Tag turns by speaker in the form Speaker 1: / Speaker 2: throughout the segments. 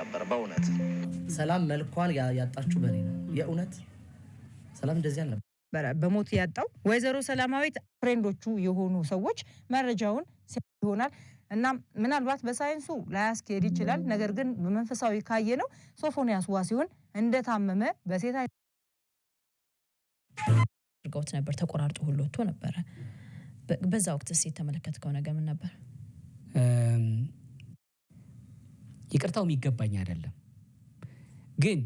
Speaker 1: ነበር። በእውነት
Speaker 2: ሰላም መልኳን ያጣችሁ በኔ ነው። የእውነት ሰላም እንደዚህ አልነበረ።
Speaker 3: በሞት ያጣው ወይዘሮ ሰላማዊት ፍሬንዶቹ የሆኑ ሰዎች መረጃውን ይሆናል እና ምናልባት በሳይንሱ ላያስኬድ ይችላል። ነገር ግን በመንፈሳዊ ካየ ነው ሶፎንያስ ዋሲሁን እንደታመመ በሴት
Speaker 4: አድርገውት ነበር። ተቆራርጦ ሁሉ ወጥቶ ነበር። በዛ ወቅትስ የተመለከትከው ነገር ምን ነበር?
Speaker 5: ይቅርታው የሚገባኝ አይደለም ግን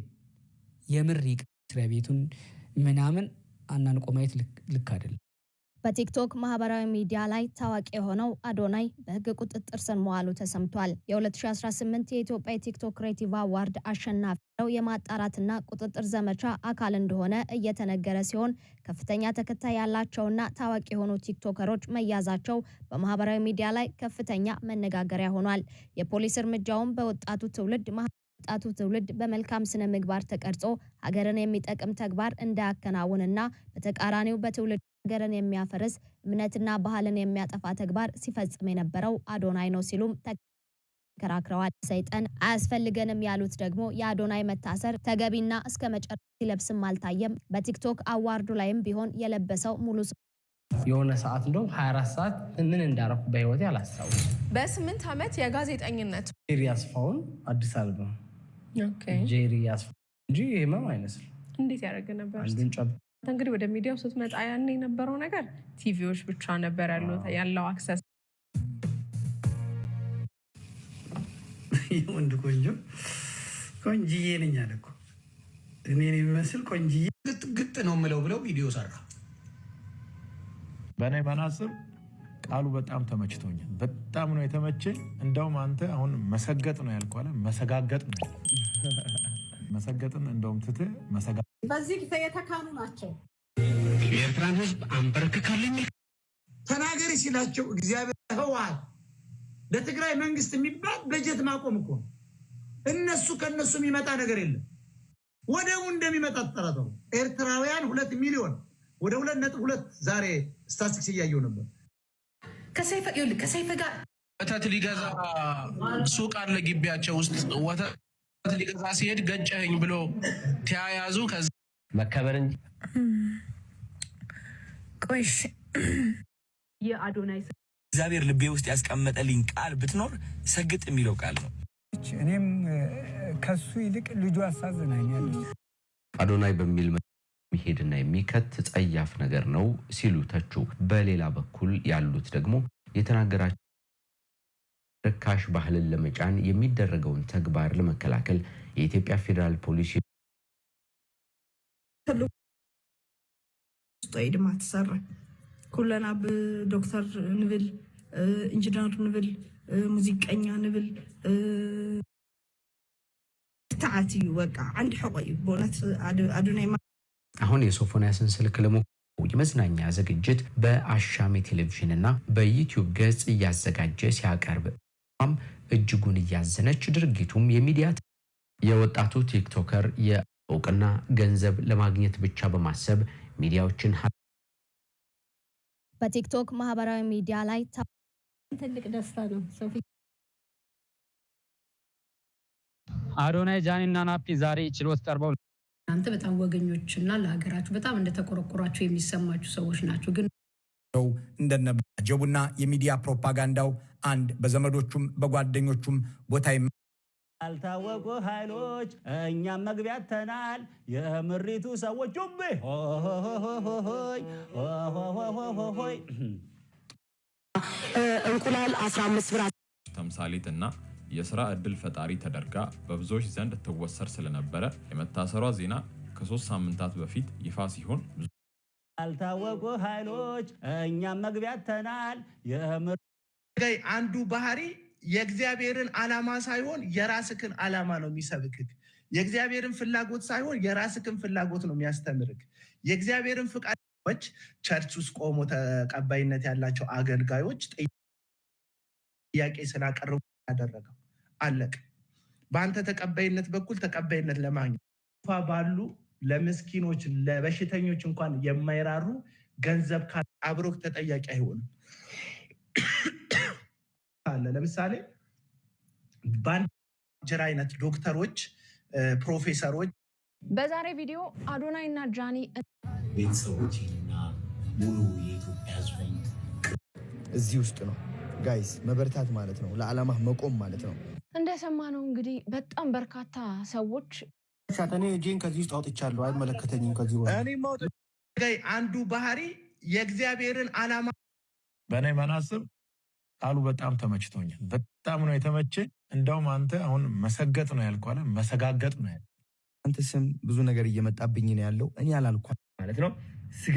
Speaker 5: የምር ይቅርታ ቤቱን ምናምን አናንቆ ማየት ልክ አይደለም።
Speaker 6: በቲክቶክ ማህበራዊ ሚዲያ ላይ ታዋቂ የሆነው አዶናይ በህግ ቁጥጥር ስር መዋሉ ተሰምቷል። የ2018 የኢትዮጵያ ቲክቶክ ክሬቲቭ አዋርድ አሸናፊ ነው የማጣራትና ቁጥጥር ዘመቻ አካል እንደሆነ እየተነገረ ሲሆን ከፍተኛ ተከታይ ያላቸውና ታዋቂ የሆኑ ቲክቶከሮች መያዛቸው በማህበራዊ ሚዲያ ላይ ከፍተኛ መነጋገሪያ ሆኗል። የፖሊስ እርምጃውን በወጣቱ ትውልድ በመልካም ስነ ምግባር ተቀርጾ ሀገርን የሚጠቅም ተግባር እንዳያከናውንና በተቃራኒው በትውልድ ሀገርን የሚያፈርስ እምነትና ባህልን የሚያጠፋ ተግባር ሲፈጽም የነበረው አዶናይ ነው ሲሉም ተከራክረዋል። ሰይጣን አያስፈልገንም ያሉት ደግሞ የአዶናይ መታሰር ተገቢና እስከ መጨረሻ ሲለብስም አልታየም። በቲክቶክ አዋርዱ ላይም ቢሆን የለበሰው ሙሉ
Speaker 2: የሆነ ሰዓት እንደው 24 ሰዓት ምን እንዳረኩ በህይወቴ አላስታውስም።
Speaker 7: በ8 ዓመት የጋዜጠኝነት
Speaker 2: ጄሪ አስፋውን አዲስ አልበም ጄሪ አስፋው እንጂ ህመም አይመስል
Speaker 7: እንዴት ያደርግ ነበር?
Speaker 2: አንዱን ጨብ
Speaker 7: እንግዲህ ወደ ሚዲያው ስትመጣ ያን የነበረው ነገር ቲቪዎች ብቻ ነበር ያለው አክሰስ።
Speaker 8: ወንድ ቆንጂዬ ነኝ አለ እኮ እኔን የሚመስል ቆንጂዬ ግጥ ነው የምለው ብለው ቪዲዮ ሰራ።
Speaker 9: በእኔ መነጽር ቃሉ በጣም ተመችቶኛል። በጣም ነው የተመቸኝ። እንደውም አንተ አሁን መሰገጥ ነው ያልከው አለ መሰጋገጥ ነው። መሰገጥን እንደውም ትተህ መሰጋገጥ
Speaker 10: በዚህ ጊዜ የተካኑ ናቸው።
Speaker 8: የኤርትራን ህዝብ አንበረክካለኝ ተናገሪ ሲላቸው እግዚአብሔር ህወሓት ለትግራይ መንግስት የሚባል በጀት ማቆም እኮ እነሱ ከነሱ የሚመጣ ነገር የለም። ወደው እንደሚመጣ ተጠራጠሩ። ኤርትራውያን 2 ሚሊዮን ወደ 2.2 ዛሬ ስታቲስቲክስ እያየሁ ነበር።
Speaker 10: ከሰይፈ ጋር
Speaker 1: ወተት ሊገዛ ሱቅ አለ ግቢያቸው ውስጥ ወተት ሊገዛ ሲሄድ ገጨኸኝ ብሎ ተያያዙ። ከዛ
Speaker 2: መከበር እንጂ
Speaker 7: ቆይሽ የአዶናይ
Speaker 11: እግዚአብሔር ልቤ ውስጥ ያስቀመጠልኝ ቃል ብትኖር ሰግጥ የሚለው ቃል ነው።
Speaker 12: እኔም ከሱ ይልቅ ልጁ አሳዝናኛል።
Speaker 13: አዶናይ በሚል የሚሄድና የሚከት ጸያፍ ነገር ነው ሲሉ ተቹ። በሌላ በኩል ያሉት ደግሞ የተናገራቸው ርካሽ ባህልን ለመጫን የሚደረገውን ተግባር ለመከላከል የኢትዮጵያ ፌደራል ፖሊስ
Speaker 10: ጦይድማ ተሰራ ኩለና በዶክተር ንብል ኢንጂነር ንብል ሙዚቀኛ ንብል ታዓቲ ወቃ አንድ ሐቆይ ቦነት አዶናይ
Speaker 5: አሁን የሶፎንያስን ስልክ የመዝናኛ ዝግጅት በአሻሜ ቴሌቪዥንና በዩቲዩብ ገጽ እያዘጋጀ ሲያቀርብ እጅጉን እያዘነች ድርጊቱም የሚዲያ የወጣቱ ቲክቶከር የእውቅና ገንዘብ ለማግኘት ብቻ በማሰብ ሚዲያዎችን
Speaker 6: በቲክቶክ ማህበራዊ ሚዲያ ላይ
Speaker 10: ትልቅ ደስታ ነው። ሶፊ
Speaker 14: አዶናይ ጃኒና ናፒ ዛሬ ችሎት ቀርበው
Speaker 10: እናንተ በጣም ወገኞችና ለሀገራችሁ በጣም እንደተቆረቆራችሁ የሚሰማችሁ ሰዎች ናችሁ። ግን
Speaker 15: እንደነበጀቡና የሚዲያ ፕሮፓጋንዳው አንድ በዘመዶቹም በጓደኞቹም ቦታ
Speaker 16: ያልታወቁ ኃይሎች እኛም መግቢያተናል የምሪቱ ሰዎች ሆይ
Speaker 10: እንቁላል 15 ብር
Speaker 17: ተምሳሌትና የሥራ ዕድል ፈጣሪ ተደርጋ በብዙዎች ዘንድ ተወሰር ስለነበረ የመታሰሯ ዜና ከ3 ሳምንታት በፊት ይፋ ሲሆን
Speaker 16: ያልታወቁ ኃይሎች እኛም መግቢያተናል
Speaker 8: አንዱ ባህሪ የእግዚአብሔርን ዓላማ ሳይሆን የራስክን ዓላማ ነው የሚሰብክክ። የእግዚአብሔርን ፍላጎት ሳይሆን የራስክን ፍላጎት ነው የሚያስተምርክ። የእግዚአብሔርን ፍቃዶች ቸርች ውስጥ ቆሞ ተቀባይነት ያላቸው አገልጋዮች ጥያቄ ስላቀረቡ ያደረገው አለቅ። በአንተ ተቀባይነት በኩል ተቀባይነት ለማግኘት ባሉ ለምስኪኖች ለበሽተኞች እንኳን የማይራሩ ገንዘብ አብሮክ ተጠያቂ አይሆንም። ለምሳሌ
Speaker 18: ጀራ አይነት ዶክተሮች፣ ፕሮፌሰሮች
Speaker 7: በዛሬ ቪዲዮ አዶናይ እና ጃኒ
Speaker 19: ቤተሰቦችና ሙሉ የኢትዮጵያ ሕዝብ
Speaker 20: እዚህ ውስጥ ነው። ጋይስ መበርታት ማለት ነው፣ ለዓላማ መቆም ማለት ነው።
Speaker 7: እንደሰማነው እንግዲህ በጣም በርካታ ሰዎች
Speaker 21: ሻተኔ ጄን ከዚህ ውስጥ አውጥቻለሁ፣ አይመለከተኝም። ከዚህ በኋላ
Speaker 18: እኔ ማውጣት አንዱ ባህሪ የእግዚአብሔርን ዓላማ
Speaker 9: በእኔ መናስብ ቃሉ በጣም ተመችቶኛል። በጣም ነው የተመቸኝ። እንደውም አንተ አሁን መሰገጥ ነው ያልኳለ፣ መሰጋገጥ ነው ያልኩት።
Speaker 20: አንተ ስም ብዙ ነገር እየመጣብኝ ነው ያለው፣ እኔ አላልኳ ማለት ነው።